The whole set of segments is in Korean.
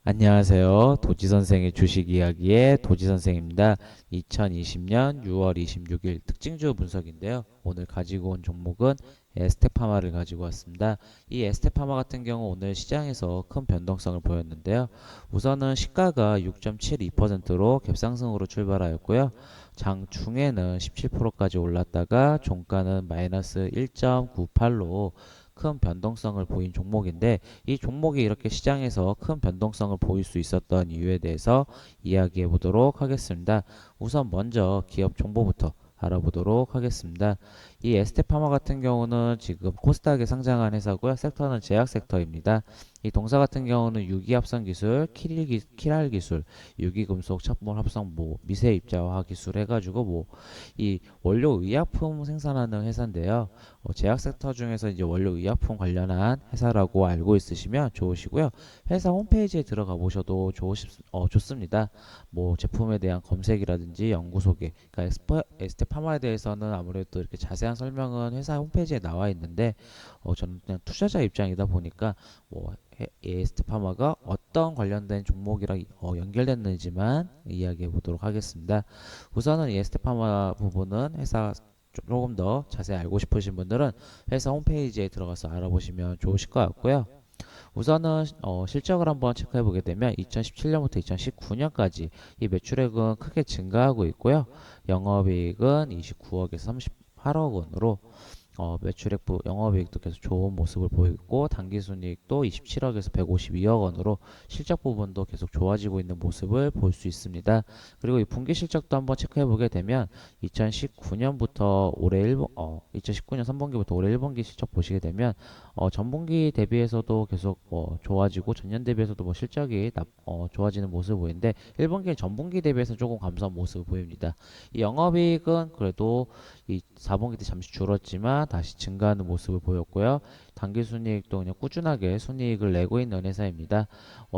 안녕하세요. 도지선생의 주식이야기의 도지선생입니다. 2020년 6월 26일 특징주 분석인데요. 오늘 가지고 온 종목은 에스테파마를 가지고 왔습니다. 이 에스테파마 같은 경우 오늘 시장에서 큰 변동성을 보였는데요. 우선은 시가가 6.72%로 갭상승으로 출발하였고요. 장중에는 17%까지 올랐다가 종가는 마이너스 1.98로 큰 변동성을 보인 종목인데, 이 종목이 이렇게 시장에서 큰 변동성을 보일 수 있었던 이유에 대해서 이야기해 보도록 하겠습니다. 우선 먼저 기업 정보부터 알아보도록 하겠습니다. 이 에스테파마 같은 경우는 지금 코스닥에 상장한 회사고요. 섹터는 제약 섹터입니다. 이 동사 같은 경우는 유기합성 기술, 키랄 기술, 유기금속 첩물 합성 미세 입자화 기술 해가지고 이 원료 의약품 생산하는 회사인데요. 제약 섹터 중에서 이제 원료 의약품 관련한 회사라고 알고 있으시면 좋으시고요. 회사 홈페이지에 들어가 보셔도 좋습니다. 제품에 대한 검색이라든지 연구 소개, 그러니까 에스테파마에 대해서는 아무래도 이렇게 자세한 설명은 회사 홈페이지에 나와 있는데, 저는 그냥 투자자 입장이다 보니까 에스테파마가 어떤 관련된 종목이랑 연결됐는지만 이야기해 보도록 하겠습니다. 우선은 이 에스테파마 부분은 회사 조금 더 자세히 알고 싶으신 분들은 회사 홈페이지에 들어가서 알아보시면 좋으실 것 같고요. 우선은 실적을 한번 체크해 보게 되면 2017년부터 2019년까지 이 매출액은 크게 증가하고 있고요. 영업이익은 29억에서 38억 원으로 매출액 영업이익도 계속 좋은 모습을 보이고, 당기순이익도 27억에서 152억 원으로 실적 부분도 계속 좋아지고 있는 모습을 볼 수 있습니다. 그리고 이 분기 실적도 한번 체크해 보게 되면 2019년 3분기부터 올해 1분기 실적 보시게 되면 전분기 대비해서도 계속 좋아지고, 전년 대비해서도 실적이 좋아지는 모습을 보이는데, 1분기는 전분기 대비해서 조금 감소한 모습을 보입니다. 이 영업이익은 그래도 이 4분기 때 잠시 줄었지만 다시 증가하는 모습을 보였고요. 당기순이익도 그냥 꾸준하게 순이익을 내고 있는 회사입니다.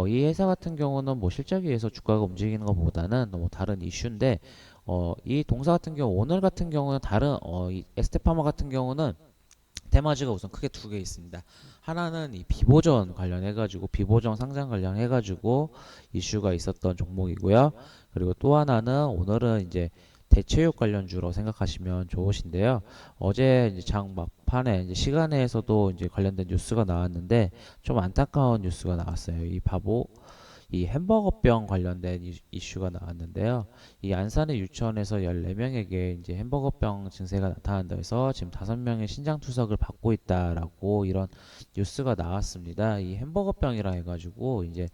이 회사 같은 경우는 실적에 의해서 주가가 움직이는 것보다는 너무 다른 이슈인데, 이 동사 같은 경우 오늘 같은 경우는 이 에스테파마 같은 경우는 테마주가 우선 크게 두 개 있습니다. 하나는 이 비보전 관련해가지고 비보전 상장 관련해가지고 이슈가 있었던 종목이고요. 그리고 또 하나는 오늘은 이제 대체육 관련주로 생각하시면 좋으신데요. 어제 이제 장 막판에 이제 시간에서도 이제 관련된 뉴스가 나왔는데, 좀 안타까운 뉴스가 나왔어요. 이 햄버거병 관련된 이슈가 나왔는데요. 이 안산의 유치원에서 14명에게 이제 햄버거병 증세가 나타난다 해서 지금 5명의 신장 투석을 받고 있다라고 이런 뉴스가 나왔습니다. 이 햄버거병이라 해가지고 이제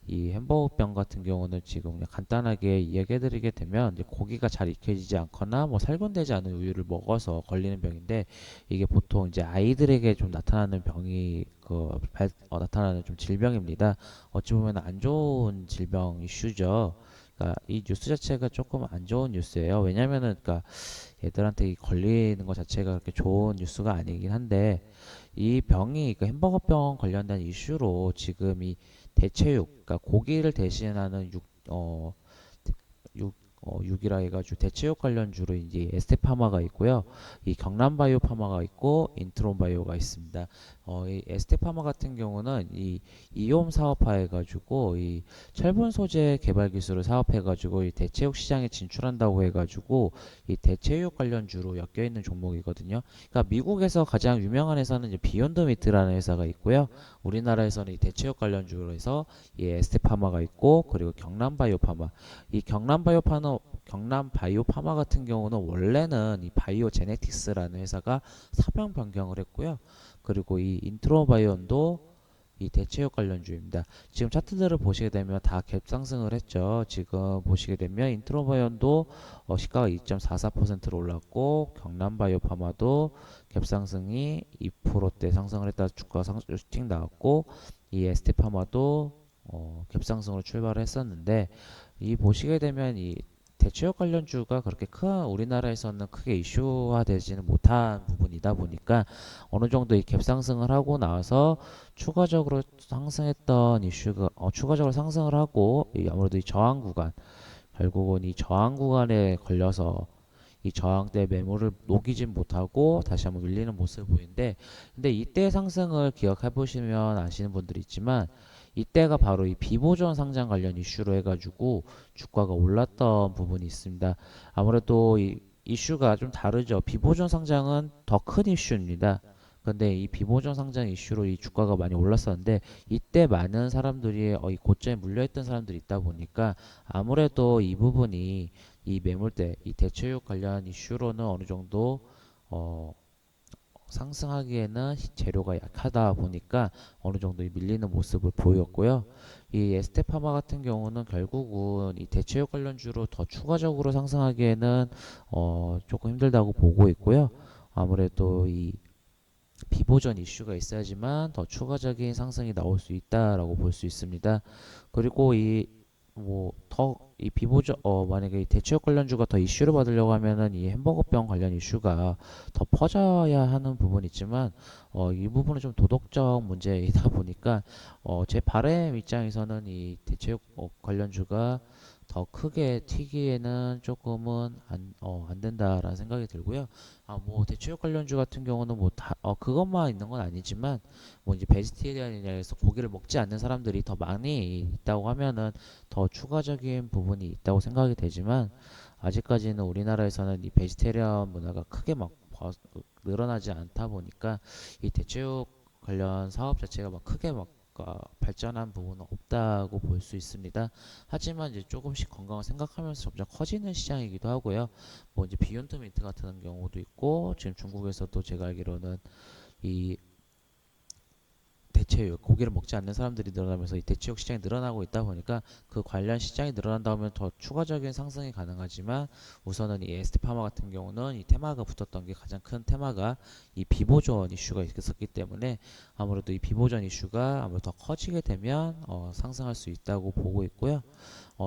이 햄버거병 같은 경우는 지금 그냥 간단하게 이야기해드리게 되면, 이제 고기가 잘 익혀지지 않거나 살균되지 않은 우유를 먹어서 걸리는 병인데, 이게 보통 이제 아이들에게 좀 나타나는 병이 나타나는 좀 질병입니다. 어찌 보면 안 좋은 질병 이슈죠. 그러니까 이 뉴스 자체가 조금 안 좋은 뉴스예요. 왜냐면은 그러니까 애들한테 이 걸리는 것 자체가 그렇게 좋은 뉴스가 아니긴 한데, 이 병이 그 햄버거병 관련된 이슈로 지금 이 대체육, 그러니까 고기를 대신하는 육, 육이라 해가지고 대체육 관련주로 이제 에스테파마가 있고요. 이 경남바이오파마가 있고 인트론바이오가 있습니다. 이 에스테파마 같은 경우는 이 이홈 사업화해가지고 이 철분 소재 개발 기술을 사업해가지고 이 대체육 시장에 진출한다고 해가지고 이 대체육 관련주로 엮여 있는 종목이거든요. 그러니까 미국에서 가장 유명한 회사는 이제 비욘드 미트라는 회사가 있고요. 우리나라에서는 이 대체육 관련주로 해서 이 에스테파마가 있고, 그리고 경남바이오파마, 이 경남바이오파마 같은 경우는 원래는 이 바이오 제네틱스라는 회사가 사명 변경을 했고요. 그리고 이 인트로바이온도 이 대체육 관련주입니다. 지금 차트들을 보시게 되면 다 갭상승을 했죠. 지금 보시게 되면 인트로바이온도 시가가 2.44%로 올랐고, 경남바이오파마도 갭상승이 2%대 상승을 했다 주가 팅 나왔고, 이 에스테파마도 갭상승으로 출발을 했었는데, 이 보시게 되면 이 대체육 관련주가 그렇게 큰 우리나라에서는 크게 이슈화되지는 못한 부분이다 보니까, 어느 정도 이 갭상승을 하고 나서 추가적으로 상승했던 이슈가 추가적으로 상승을 하고, 아무래도 이 저항 구간, 결국은 이 저항 구간에 걸려서 이 저항대 매물을 녹이진 못하고 다시 한번 밀리는 모습을 보이는데, 근데 이때 상승을 기억해 보시면 아시는 분들이 있지만, 이때가 바로 이 비보전 상장 관련 이슈로 해가지고 주가가 올랐던 부분이 있습니다. 아무래도 이 이슈가 좀 다르죠. 비보전 상장은 더 큰 이슈입니다. 근데 이 비보전 상장 이슈로 이 주가가 많이 올랐었는데 이때 많은 사람들이 이 고점에 물려있던 사람들이 있다 보니까 아무래도 이 부분이 이 매물대, 이 대체육 관련 이슈로는 어느 정도 어, 상승하기에는 재료가 약하다 보니까 어느 정도 밀리는 모습을 보였고요. 이 에스테파마 같은 경우는 결국은 이 대체육 관련주로 더 추가적으로 상승하기에는 조금 힘들다고 보고 있고요. 아무래도 이 비보전 이슈가 있어야지만 더 추가적인 상승이 나올 수 있다라고 볼 수 있습니다. 그리고 이 뭐 더 이 비보전 만약에 이 대체육 관련주가 더 이슈를 받으려고 하면은 이 햄버거병 관련 이슈가 더 퍼져야 하는 부분이 있지만 이 부분은 좀 도덕적 문제이다 보니까 제 바람 입장에서는 이 대체육 관련주가 더 크게 튀기에는 조금은 안 된다라는 생각이 들고요. 뭐 대체육 관련주 같은 경우는 뭐 다 그것만 있는 건 아니지만 뭐 이제 베지테리안이라서 고기를 먹지 않는 사람들이 더 많이 있다고 하면은 더 추가적인 부분이 있다고 생각이 되지만 아직까지는 우리나라에서는 이 베지테리안 문화가 크게 막 늘어나지 않다 보니까 이 대체육 관련 사업 자체가 막 크게 막 발전한 부분은 없다고 볼 수 있습니다. 하지만 이제 조금씩 건강을 생각하면서 점점 커지는 시장이기도 하고요. 뭐 이제 비욘드 미트 같은 경우도 있고 지금 중국에서도 제가 알기로는 이 대체육 고기를 먹지 않는 사람들이 늘어나면서 이 대체육 시장이 늘어나고 있다 보니까 그 관련 시장이 늘어난다 면 더 추가적인 상승이 가능하지만 우선은 이 에스테파마 같은 경우는 이 테마가 붙었던 게 가장 큰 테마가 이 비보전 이슈가 있었기 때문에 아무래도 이 비보전 이슈가 아무래도 더 커지게 되면 상승할 수 있다고 보고 있고요.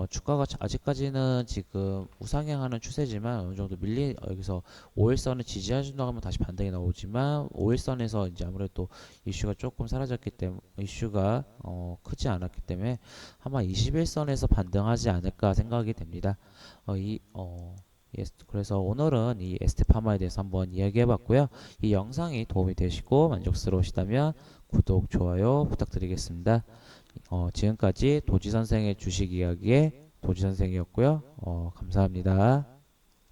주가가 아직까지는 지금 우상향하는 추세지만 어느 정도 여기서 5일선을 지지해준다고 하면 다시 반등이 나오지만 5일선에서 이제 아무래도 이슈가 조금 사라졌기 때문에 이슈가 크지 않았기 때문에 아마 21선에서 반등하지 않을까 생각이 됩니다. 그래서 오늘은 이 에스테파마에 대해서 한번 이야기해봤고요. 이 영상이 도움이 되시고 만족스러우시다면 구독, 좋아요 부탁드리겠습니다. 지금까지 도지선생의 주식 이야기의 도지선생이었고요. 감사합니다.